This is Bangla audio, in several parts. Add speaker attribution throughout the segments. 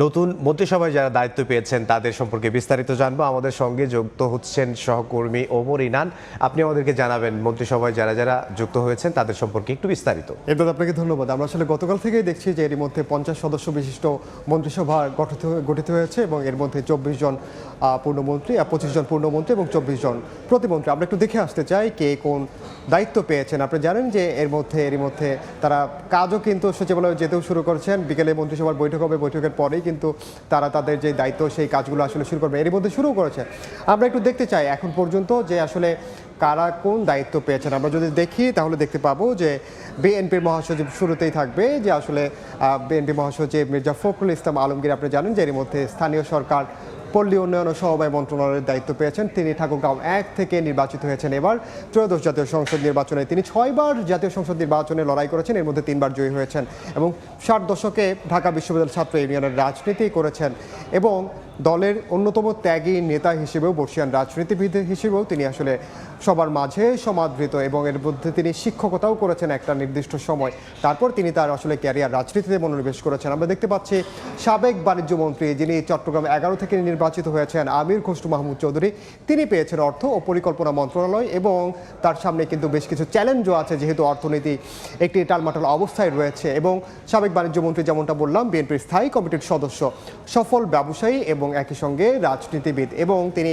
Speaker 1: নতুন মন্ত্রিসভায় যারা দায়িত্ব পেয়েছেন তাদের সম্পর্কে বিস্তারিত জানবো। আমাদের সঙ্গে যুক্ত হচ্ছেন সহকর্মী ওমর ইনান। আপনি আমাদেরকে জানাবেন মন্ত্রিসভায় যারা যারা যুক্ত হয়েছেন তাদের সম্পর্কে একটু বিস্তারিত।
Speaker 2: এরপর আপনাকে ধন্যবাদ। আমরা আসলে গতকাল থেকেই দেখছি যে এর মধ্যে 50 সদস্য বিশিষ্ট মন্ত্রিসভা গঠিত হয়েছে এবং এর মধ্যে 24 জন পূর্ণমন্ত্রী, 25 জন পূর্ণমন্ত্রী এবং 24 জন প্রতিমন্ত্রী। আমরা একটু দেখে আসতে চাই কে কোন দায়িত্ব পেয়েছেন। আপনি জানেন যে এরই মধ্যে তারা কাজও কিন্তু সচিবালয়ে যেতেও শুরু করেছেন। বিকেলে মন্ত্রিসভার বৈঠক হবে, বৈঠকের পরেই কিন্তু তারা তাদের যে দায়িত্ব সেই কাজগুলো আসলে শুরু করবে, এরই মধ্যে শুরু করেছে। আমরা একটু দেখতে চাই এখন পর্যন্ত যে আসলে কারা কোন দায়িত্ব পেয়েছেন। আমরা যদি দেখি তাহলে দেখতে পাবো যে বিএনপির মহাসচিব শুরুতেই থাকবে, যে আসলে বিএনপি মহাসচিব মির্জা ফখরুল ইসলাম আলমগীর। আপনি জানেন যে এর মধ্যে স্থানীয় সরকার, পল্লী উন্নয়ন ও সমবায় মন্ত্রণালয়ের দায়িত্ব পেয়েছেন। তিনি ঠাকুরগাঁও 1 থেকে নির্বাচিত হয়েছেন। এবার ত্রয়োদশ জাতীয় সংসদ নির্বাচনে তিনি 6 বার জাতীয় সংসদ নির্বাচনে লড়াই করেছেন, এর মধ্যে 3 বার জয়ী হয়েছেন এবং 60 দশকে ঢাকা বিশ্ববিদ্যালয় ছাত্র ইউনিয়নের রাজনীতি করেছেন এবং দলের অন্যতম ত্যাগী নেতা হিসেবেও, বর্ষিয়ান রাজনীতিবিদ হিসেবেও তিনি আসলে সবার মাঝে সমাদৃত এবং এর মধ্যে তিনি শিক্ষকতাও করেছেন একটা নির্দিষ্ট সময়। তারপর তিনি তার আসলে ক্যারিয়ার রাজনীতিতে মনোনিবেশ করেছেন। আমরা দেখতে পাচ্ছি সাবেক বাণিজ্য মন্ত্রী, যিনি চট্টগ্রাম 11 থেকে নির্বাচিত হয়েছেন, আমির খসরু মাহমুদ চৌধুরী, তিনি পেয়েছেন অর্থ ও পরিকল্পনা মন্ত্রণালয় এবং তার সামনে কিন্তু বেশ কিছু চ্যালেঞ্জও আছে, যেহেতু অর্থনীতি একটি টালমাটাল অবস্থায় রয়েছে। এবং সাবেক বাণিজ্য মন্ত্রী, যেমনটা বললাম, বিএনপির স্থায়ী কমিটির সদস্য, সফল ব্যবসায়ী এবং একই সঙ্গে রাজনীতিবিদ, এবং তিনি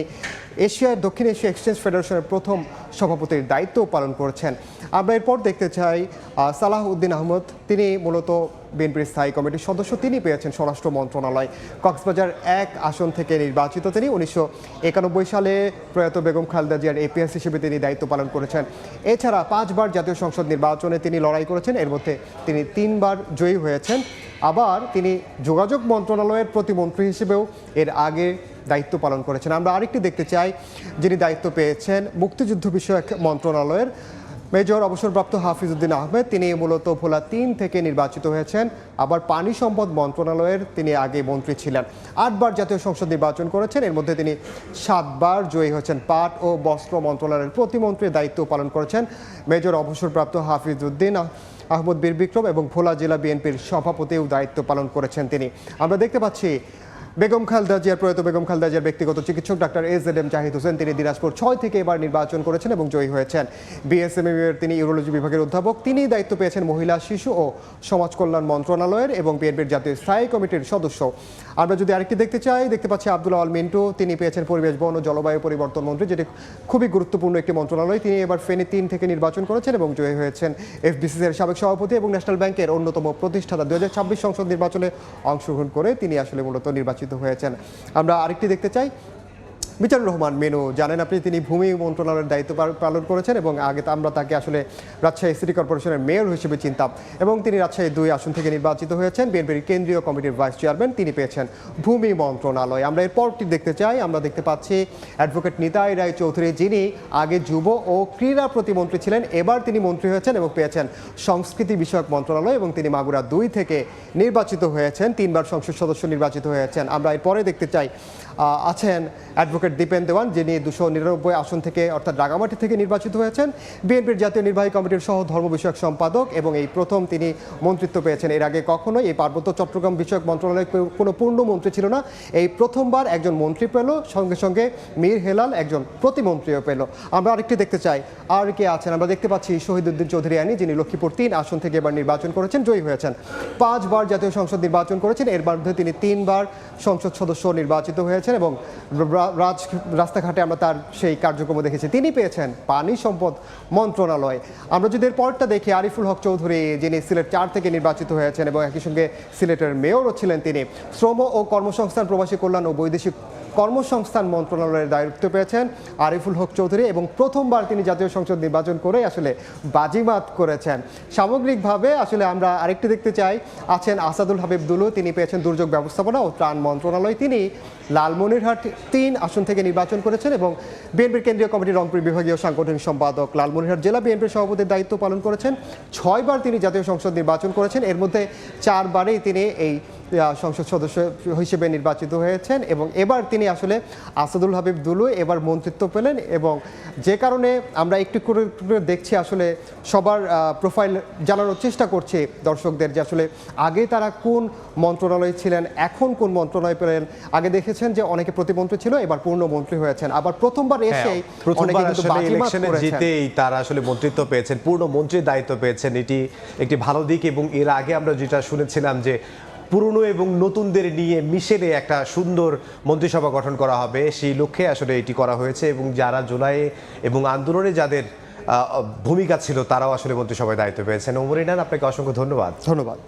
Speaker 2: দক্ষিণ এশিয়া এক্সচেঞ্জ ফেডারেশনের প্রথম সভাপতির দায়িত্ব পালন করেছেন। আমরা এরপর দেখতে চাই সালাহ উদ্দিন আহমদ, তিনি মূলত বিএনপির স্থায়ী কমিটির সদস্য, তিনি পেয়েছেন স্বরাষ্ট্র মন্ত্রণালয়। কক্সবাজার 1 আসন থেকে নির্বাচিত তিনি। 1991 সালে প্রয়াত বেগম খালেদা জিয়ার এপিএস হিসেবে তিনি দায়িত্ব পালন করেছেন। এছাড়া 5 বার জাতীয় সংসদ নির্বাচনে তিনি লড়াই করেছেন, এর মধ্যে তিনি 3 বার জয়ী হয়েছেন। আবার তিনি যোগাযোগ মন্ত্রণালয়ের প্রতিমন্ত্রী হিসেবেও এর আগে দায়িত্ব পালন করেছেন। আমরা আরেকটি দেখতে চাই, যিনি দায়িত্ব পেয়েছেন মুক্তিযুদ্ধ বিষয়ক মন্ত্রণালয়ের, মেজর অবসরপ্রাপ্ত হাফিজউদ্দিন আহমেদ। তিনি মূলত ভোলা 3 থেকে নির্বাচিত হয়েছেন। আবার পানি সম্পদ মন্ত্রণালয়ের তিনি আগে মন্ত্রী ছিলেন। 8 বার জাতীয় সংসদ নির্বাচন করেছেন, এর মধ্যে তিনি 7 বার জয়ী হয়েছেন। পাট ও বস্ত্র মন্ত্রণালয়ের প্রতিমন্ত্রীর দায়িত্ব পালন করেছেন মেজর অবসরপ্রাপ্ত হাফিজউদ্দিন আহমদ বীর বিক্রম এবং ভোলা জেলা বিএনপির সভাপতিও দায়িত্ব পালন করেছেন তিনি। আমরা দেখতে পাচ্ছি বেগম খালেদা জিয়ার, প্রয়াত বেগম খালেদা জিয়ার ব্যক্তিগত চিকিৎসক ডাক্তার AZM জাহিদ হোসেন, তিনি দিনাজপুর 6 থেকে এবার নির্বাচন করেছেন এবং জয়ী হয়েছেন। বিএসএমএম এর তিনি ইউরোলজি বিভাগের অধ্যাপক, তিনি দায়িত্ব পেয়েছেন মহিলা, শিশু ও সমাজ কল্যাণ মন্ত্রণালয়ের এবং বিএনপির জাতীয় স্থায়ী কমিটির সদস্য। আমরা যদি আরেকটি দেখতে চাই, দেখতে পাচ্ছি আব্দুল আল মিন্টু, তিনি পেয়েছেন পরিবেশ, বন ও জলবায়ু পরিবর্তন মন্ত্রী, যেটি খুবই গুরুত্বপূর্ণ একটি মন্ত্রণালয়। তিনি এবার ফেনী 3 থেকে নির্বাচন করেছেন এবং জয়ী হয়েছেন। FBCC এর সাবেক সভাপতি এবং ন্যাশনাল ব্যাংকের অন্যতম প্রতিষ্ঠাতা, 2026 সংসদ নির্বাচনে অংশগ্রহণ করে তিনি আসলে মূলত নির্বাচিত হয়েছেন। আমরা আরেকটি দেখতে চাই, মিজানুর রহমান মেনু, জানেন আপনি, তিনি ভূমি মন্ত্রণালয়ের দায়িত্ব পালন করেছেন এবং আগে আমরা তাকে আসলে রাজশাহী সিটি কর্পোরেশনের মেয়র হিসেবে চিনতাম এবং তিনি রাজশাহী 2 আসন থেকে নির্বাচিত হয়েছেন। বিএনপির কেন্দ্রীয় কমিটির ভাইস চেয়ারম্যান, তিনি পেয়েছেন ভূমি মন্ত্রণালয়। আমরা এরপরটি দেখতে চাই, আমরা দেখতে পাচ্ছি অ্যাডভোকেট নিতাই রায় চৌধুরী, যিনি আগে যুব ও ক্রীড়া প্রতিমন্ত্রী ছিলেন, এবার তিনি মন্ত্রী হয়েছেন এবং পেয়েছেন সংস্কৃতি বিষয়ক মন্ত্রণালয় এবং তিনি মাগুরা 2 থেকে নির্বাচিত হয়েছেন, 3 বার সংসদ সদস্য নির্বাচিত হয়েছেন। আমরা এরপরে দেখতে চাই আছেন অ্যাডভোকেট দীপেন দেওয়ান, যিনি 299 আসন থেকে অর্থাৎ রাঙামাটি থেকে নির্বাচিত হয়েছেন, বিএনপির জাতীয় নির্বাহী কমিটির সহ ধর্ম বিষয়ক সম্পাদক এবং এই প্রথম তিনি মন্ত্রিত্ব পেয়েছেন। এর আগে কখনোই এই পার্বত্য চট্টগ্রাম বিষয়ক মন্ত্রণালয়ে কোনো পূর্ণ মন্ত্রী ছিল না, এই প্রথমবার একজন মন্ত্রী পেল, সঙ্গে সঙ্গে মীর হেলাল একজন প্রতিমন্ত্রীও পেল। আমরা আরেকটি দেখতে চাই আর কে আছেন। আমরা দেখতে পাচ্ছি শহীদউদ্দিন চৌধুরী আনি, যিনি লক্ষ্মীপুর 3 আসন থেকে এবার নির্বাচন করেছেন, জয়ী হয়েছেন। 5 বার জাতীয় সংসদ নির্বাচন করেছেন, এর মধ্যে তিনি 3 বার সংসদ সদস্য নির্বাচিত হয়েছেন এবং রাস্তাঘাটে আমরা তার সেই কার্যক্রম দেখেছি। তিনি পেয়েছেন পানি সম্পদ মন্ত্রণালয়। আমরা যদি এর পরটা দেখি, আরিফুল হক চৌধুরী, যিনি সিলেট 4 থেকে নির্বাচিত হয়েছেন এবং একই সঙ্গে সিলেটের মেয়রও ছিলেন, তিনি শ্রম ও কর্মসংস্থান, প্রবাসী কল্যাণ ও বৈদেশিক কর্মসংস্থান মন্ত্রণালয়ের দায়িত্ব পেয়েছেন আরিফুল হক চৌধুরী এবং প্রথমবার তিনি জাতীয় সংসদ নির্বাচন করে আসলে বাজিমাত করেছেন। সামগ্রিকভাবে আসলে আমরা আরেকটি দেখতে চাই, আছেন আসাদুল হাবিব দুলু, তিনি পেয়েছেন দুর্যোগ ব্যবস্থাপনা ও ত্রাণ মন্ত্রণালয়, তিনি লালমনিরহাট 3 আসন থেকে নির্বাচন করেছেন এবং বিএনপির কেন্দ্রীয় কমিটির রংপুর বিভাগীয় সাংগঠনিক সম্পাদক, লালমনিরহাট জেলা বিএনপির সভাপতির দায়িত্ব পালন করেছেন। 6 বার তিনি জাতীয় সংসদ নির্বাচন করেছেন, এর মধ্যে 4 বারেই তিনি এই সংসদ সদস্য হিসেবে নির্বাচিত হয়েছেন এবং এবার তিনি আসলে আসাদুল হাবিব দুলু এবার মন্ত্রিত্ব পেলেন এবং যে কারণে আমরা একটু করে দেখছি আসলে সবার প্রোফাইল জানানোর চেষ্টা করছি দর্শকদের যে আসলে আগে তারা কোন মন্ত্রণালয়ে ছিলেন, এখন কোন মন্ত্রণালয়ে পেলেন। আগে দেখেছেন যে অনেকে প্রতিমন্ত্রী ছিল, এবার পূর্ণমন্ত্রী হয়েছেন। আবার প্রথমবার এসেই অনেকে
Speaker 1: প্রথমবার
Speaker 2: কিন্তু
Speaker 1: আসলে
Speaker 2: বাজিমাত
Speaker 1: ইলেকশনে
Speaker 2: করেছেন।
Speaker 1: জিতেই তারা আসলে মন্ত্রিত্ব পেয়েছেন, পূর্ণ মন্ত্রীর দায়িত্ব পেয়েছেন। এটি একটি ভালো দিক এবং এর আগে আমরা যেটা শুনেছিলাম যে পুরনো এবং নতুনদের নিয়ে মিশেলে একটা সুন্দর মন্ত্রিসভা গঠন করা হবে, সেই লক্ষ্যে আসলে এটি করা হয়েছে এবং যারা জুলাই এবং আন্দোলনে যাদের ভূমিকা ছিল তারাও আসলে মন্ত্রিসভায় দায়িত্ব পেয়েছেন। ওমর ইনান, আপনাকে অসংখ্য ধন্যবাদ।
Speaker 2: ধন্যবাদ।